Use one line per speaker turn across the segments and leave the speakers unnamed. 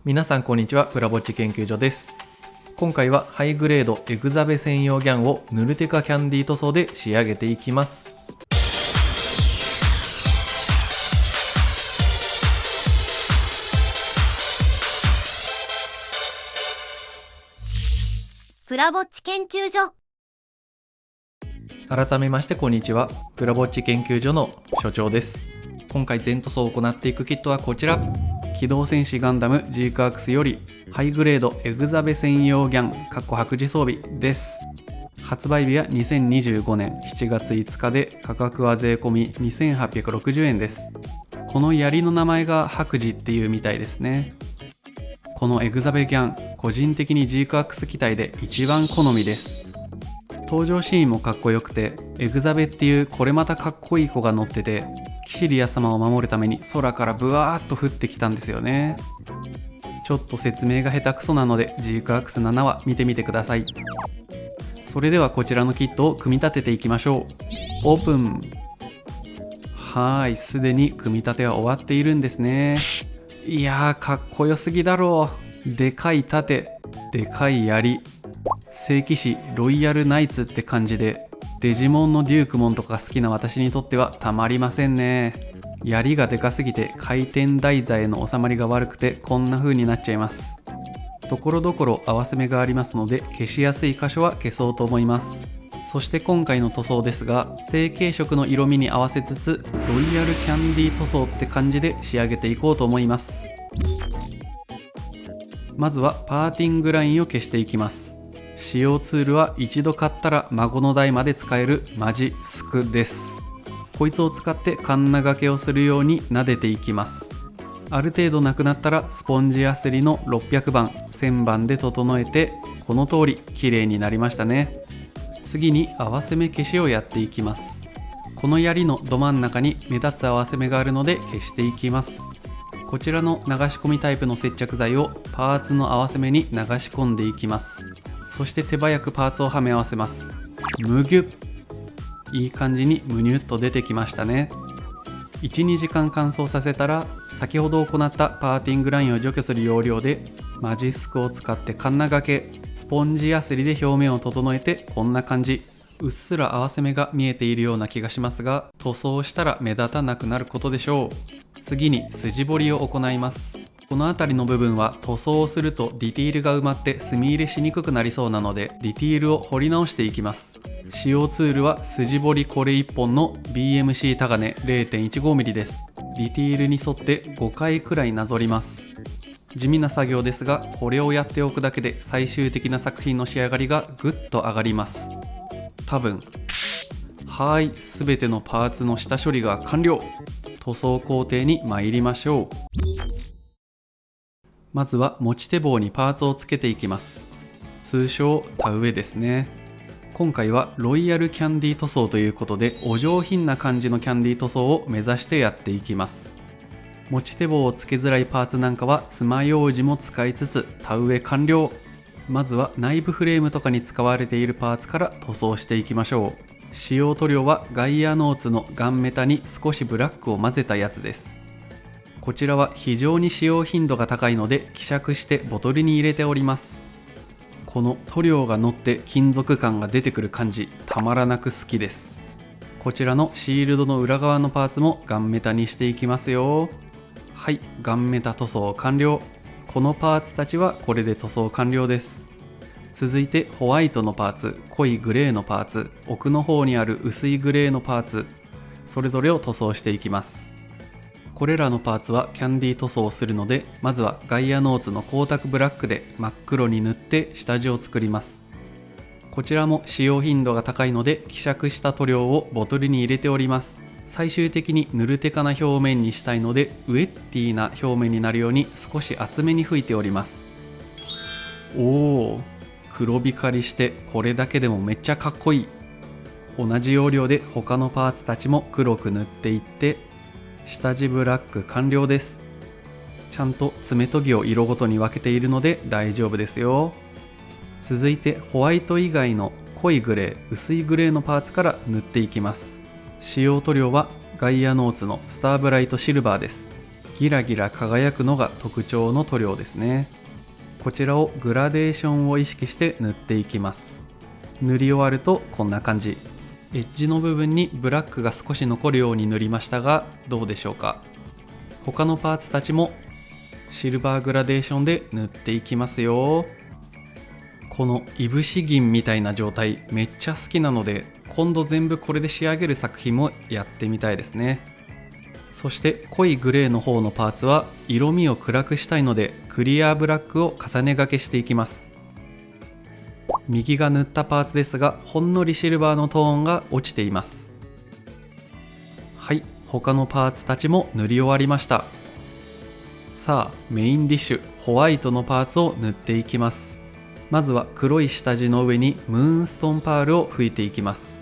皆さんこんにちは、プラぼっち研究所です。今回はハイグレードエグザベ専用ギャンをヌルテカキャンディ塗装で仕上げていきます。
プラぼっち研究所。
改めましてこんにちは、プラぼっち研究所の所長です。今回全塗装を行っていくキットはこちら、機動戦士ガンダム G クアクスよりハイグレードエグザベ専用ギャン白磁装備です。発売日は2025年7月5日で価格は税込み2860円です。この槍の名前が白磁っていうみたいですね。このエグザベギャン、個人的に G クアクス機体で一番好みです。登場シーンもかっこよくて、エグザベっていうこれまたかっこいい子が乗ってて、キシリア様を守るために空からブワーッと降ってきたんですよね。ちょっと説明が下手くそなので G クアクス7は見てみてください。それではこちらのキットを組み立てていきましょう。オープン。はい、すでに組み立ては終わっているんですね。いやー、かっこよすぎだろう。でかい盾、でかい槍、聖騎士ロイヤルナイツって感じで、デジモンのデュークモンとか好きな私にとってはたまりませんね。槍がでかすぎて回転台座への収まりが悪くてこんな風になっちゃいます。ところどころ合わせ目がありますので、消しやすい箇所は消そうと思います。そして今回の塗装ですが、定型色の色味に合わせつつロイヤルキャンディ塗装って感じで仕上げていこうと思います。まずはパーティングラインを消していきます。使用ツールは一度買ったら孫の代まで使えるマジスクです。こいつを使ってカンナ掛けをするように撫でていきます。ある程度なくなったらスポンジヤスリの600番1000番で整えて、この通り綺麗になりましたね。次に合わせ目消しをやっていきます。この槍のど真ん中に目立つ合わせ目があるので消していきます。こちらの流し込みタイプの接着剤をパーツの合わせ目に流し込んでいきます。そして手早くパーツをはめ合わせます。むぎゅっ、いい感じにむにゅっと出てきましたね。 1,2 時間乾燥させたら、先ほど行ったパーティングラインを除去する要領でマジスクを使ってカンナ掛け、スポンジヤスリで表面を整えてこんな感じ。うっすら合わせ目が見えているような気がしますが、塗装したら目立たなくなることでしょう。次に筋彫りを行います。この辺りの部分は塗装をするとディティールが埋まって墨入れしにくくなりそうなので、ディティールを彫り直していきます。使用ツールは筋彫りこれ1本の BMC タガネ 0.15mm です。ディティールに沿って5回くらいなぞります。地味な作業ですが、これをやっておくだけで最終的な作品の仕上がりがぐっと上がります。多分。はい、すべてのパーツの下処理が完了。塗装工程に参りましょう。まずは持ち手棒にパーツをつけていきます。通称田植えですね。今回はロイヤルキャンディ塗装ということで、お上品な感じのキャンディ塗装を目指してやっていきます。持ち手棒をつけづらいパーツなんかは爪楊枝も使いつつ田植え完了。まずは内部フレームとかに使われているパーツから塗装していきましょう。使用塗料はガイアノーツのガンメタに少しブラックを混ぜたやつです。こちらは非常に使用頻度が高いので希釈してボトルに入れております。この塗料が乗って金属感が出てくる感じ、たまらなく好きです。こちらのシールドの裏側のパーツもガンメタにしていきますよ。はい、ガンメタ塗装完了。このパーツたちはこれで塗装完了です。続いてホワイトのパーツ、濃いグレーのパーツ、奥の方にある薄いグレーのパーツ、それぞれを塗装していきます。これらのパーツはキャンディ塗装をするので、まずはガイアノーツの光沢ブラックで真っ黒に塗って下地を作ります。こちらも使用頻度が高いので希釈した塗料をボトルに入れております。最終的にヌルテカな表面にしたいので、ウェッティな表面になるように少し厚めに拭いております。おー、黒光りしてこれだけでもめっちゃかっこいい。同じ要領で他のパーツたちも黒く塗っていって、下地ブラック完了です。ちゃんと爪研ぎを色ごとに分けているので大丈夫ですよ。続いてホワイト以外の濃いグレー、薄いグレーのパーツから塗っていきます。使用塗料はガイアノーツのスターブライトシルバーです。ギラギラ輝くのが特徴の塗料ですね。こちらをグラデーションを意識して塗っていきます。塗り終わるとこんな感じ。エッジの部分にブラックが少し残るように塗りましたが、どうでしょうか。他のパーツたちもシルバーグラデーションで塗っていきますよ。このいぶし銀みたいな状態めっちゃ好きなので、今度全部これで仕上げる作品もやってみたいですね。そして濃いグレーの方のパーツは色味を暗くしたいので、クリアブラックを重ねがけしていきます。右が塗ったパーツですが、ほんのりシルバーのトーンが落ちています。はい、他のパーツたちも塗り終わりました。さあメインディッシュホワイトのパーツを塗っていきます。まずは黒い下地の上にムーンストーンパールを吹いていきます。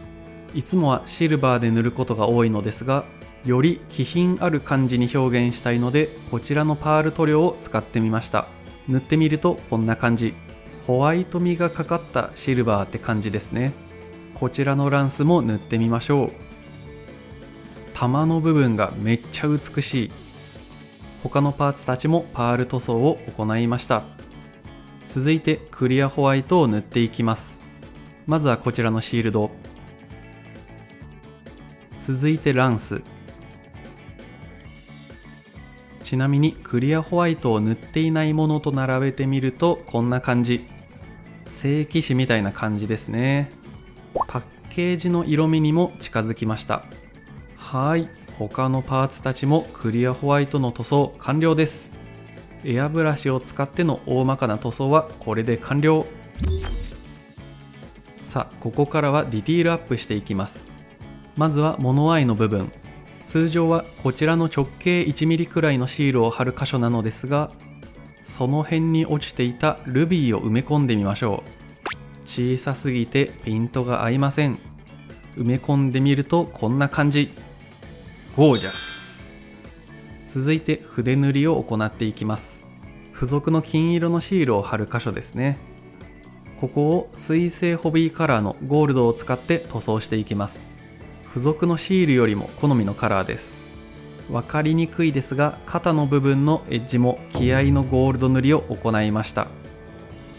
いつもはシルバーで塗ることが多いのですが、より気品ある感じに表現したいので、こちらのパール塗料を使ってみました。塗ってみるとこんな感じ。ホワイトみがかかったシルバーって感じですね。こちらのランスも塗ってみましょう。玉の部分がめっちゃ美しい。他のパーツたちもパール塗装を行いました。続いてクリアホワイトを塗っていきます。まずはこちらのシールド。続いてランス。ちなみにクリアホワイトを塗っていないものと並べてみるとこんな感じ。聖騎士みたいな感じですね。パッケージの色味にも近づきました。はい、他のパーツたちもクリアホワイトの塗装完了です。エアブラシを使っての大まかな塗装はこれで完了。さあここからはディティールアップしていきます。まずは物合いの部分。通常はこちらの直径 1mm くらいのシールを貼る箇所なのですが、その辺に落ちていたルビーを埋め込んでみましょう。小さすぎてピントが合いません。埋め込んでみるとこんな感じ。ゴージャス。続いて筆塗りを行っていきます。付属の金色のシールを貼る箇所ですね。ここを水性ホビーカラーのゴールドを使って塗装していきます。付属のシールよりも好みのカラーです。分かりにくいですが、肩の部分のエッジも気合のゴールド塗りを行いました。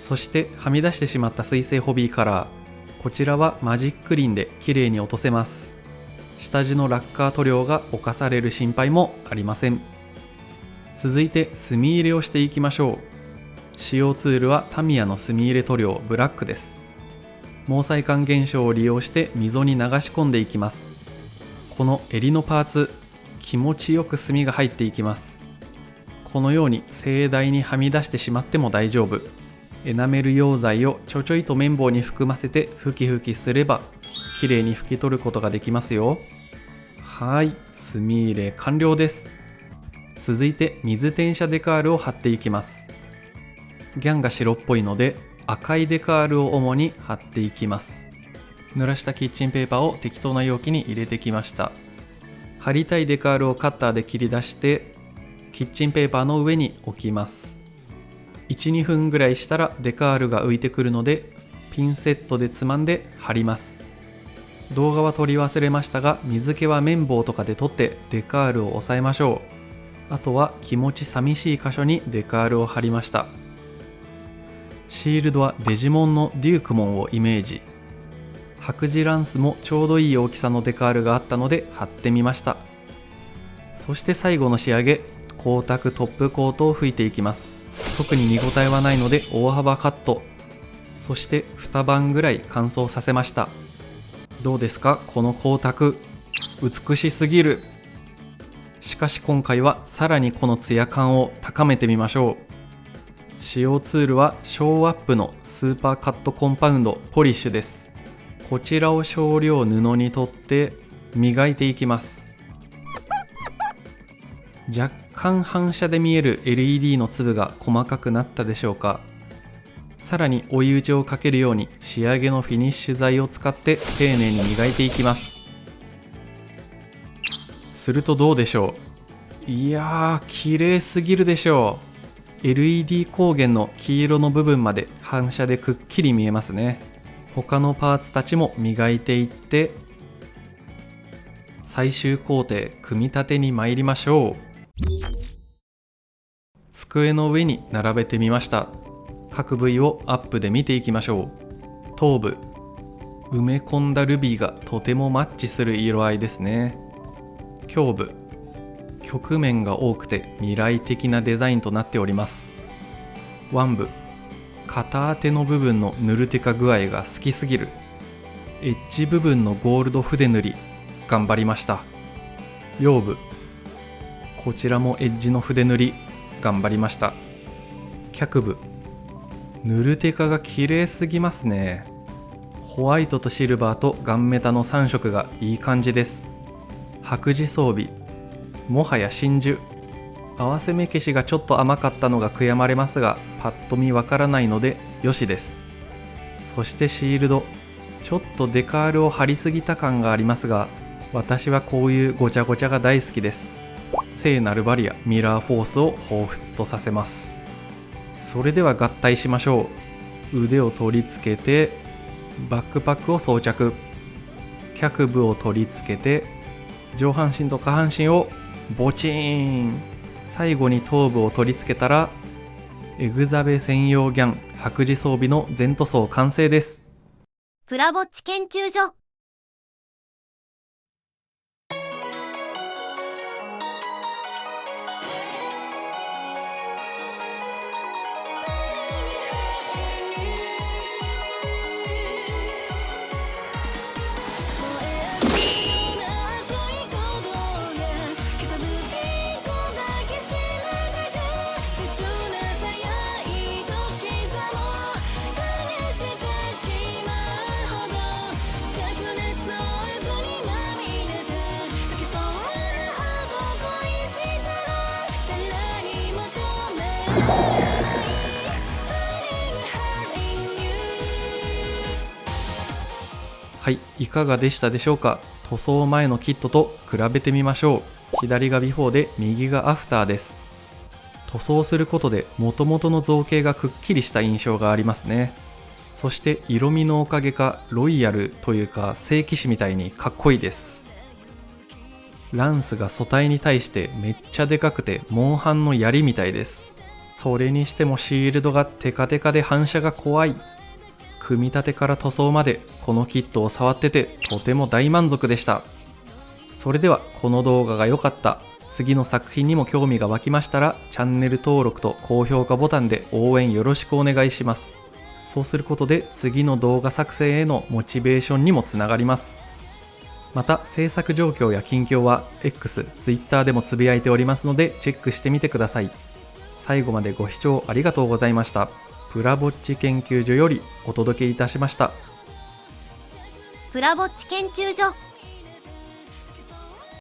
そしてはみ出してしまった水性ホビーカラー、こちらはマジックリンで綺麗に落とせます。下地のラッカー塗料が侵される心配もありません。続いて墨入れをしていきましょう。使用ツールはタミヤの墨入れ塗料ブラックです。毛細管現象を利用して溝に流し込んでいきます。この襟のパーツ、気持ちよく墨が入っていきます。このように盛大にはみ出してしまっても大丈夫。エナメル溶剤をちょちょいと綿棒に含ませてふきふきすれば綺麗に拭き取ることができますよ。はい、墨入れ完了です。続いて水転写デカールを貼っていきます。ギャンが白っぽいので赤いデカールを主に貼っていきます。濡らしたキッチンペーパーを適当な容器に入れてきました。貼りたいデカールをカッターで切り出してキッチンペーパーの上に置きます。 1,2 分ぐらいしたらデカールが浮いてくるのでピンセットでつまんで貼ります。動画は撮り忘れましたが、水気は綿棒とかで取ってデカールを押さえましょう。あとは気持ち寂しい箇所にデカールを貼りました。シールドはデジモンのデュークモンをイメージ。白磁ランスもちょうどいい大きさのデカールがあったので貼ってみました。そして最後の仕上げ、光沢トップコートを吹いていきます。特に見応えはないので大幅カット。そして2晩ぐらい乾燥させました。どうですか、この光沢、美しすぎる。しかし今回はさらにこのツヤ感を高めてみましょう。使用ツールはショーアップのスーパーカットコンパウンドポリッシュです。こちらを少量布に取って磨いていきます。若干反射で見える LED の粒が細かくなったでしょうか。さらに追い打ちをかけるように仕上げのフィニッシュ剤を使って丁寧に磨いていきます。するとどうでしょう。いやー、綺麗すぎるでしょう。 LED 光源の黄色の部分まで反射でくっきり見えますね。他のパーツたちも磨いていって最終工程組み立てに参りましょう。机の上に並べてみました。各部位をアップで見ていきましょう。頭部、埋め込んだルビーがとてもマッチする色合いですね。胸部、曲面が多くて未来的なデザインとなっております。腕部、片当ての部分の塗るテカ具合が好きすぎる。エッジ部分のゴールド筆塗り頑張りました。腰部、こちらもエッジの筆塗り頑張りました。脚部、塗るテカが綺麗すぎますね。ホワイトとシルバーとガンメタの3色がいい感じです。白磁装備、もはや真珠。合わせ目消しがちょっと甘かったのが悔やまれますが、パッと見わからないのでよしです。そしてシールド、ちょっとデカールを貼りすぎた感がありますが、私はこういうごちゃごちゃが大好きです。聖なるバリア、ミラーフォースを彷彿とさせます。それでは合体しましょう。腕を取り付けてバックパックを装着、脚部を取り付けて上半身と下半身をボチーン。最後に頭部を取り付けたらエグザベ専用ギャン白磁装備の全塗装完成です。
プラぼっち研究所。
はい、いかがでしたでしょうか。塗装前のキットと比べてみましょう。左がビフォーで右がアフターです。塗装することで元々の造形がくっきりした印象がありますね。そして色味のおかげかロイヤルというか聖騎士みたいにかっこいいです。ランスが素体に対してめっちゃでかくてモンハンの槍みたいです。それにしてもシールドがテカテカで反射が怖い。組み立てから塗装までこのキットを触っててとても大満足でした。それではこの動画が良かった、次の作品にも興味が湧きましたらチャンネル登録と高評価ボタンで応援よろしくお願いします。そうすることで次の動画作成へのモチベーションにもつながります。また制作状況や近況は X、Twitter でもつぶやいておりますのでチェックしてみてください。最後までご視聴ありがとうございました。プラぼっち研究所よりお届けいたしました。
プラぼっち研究所。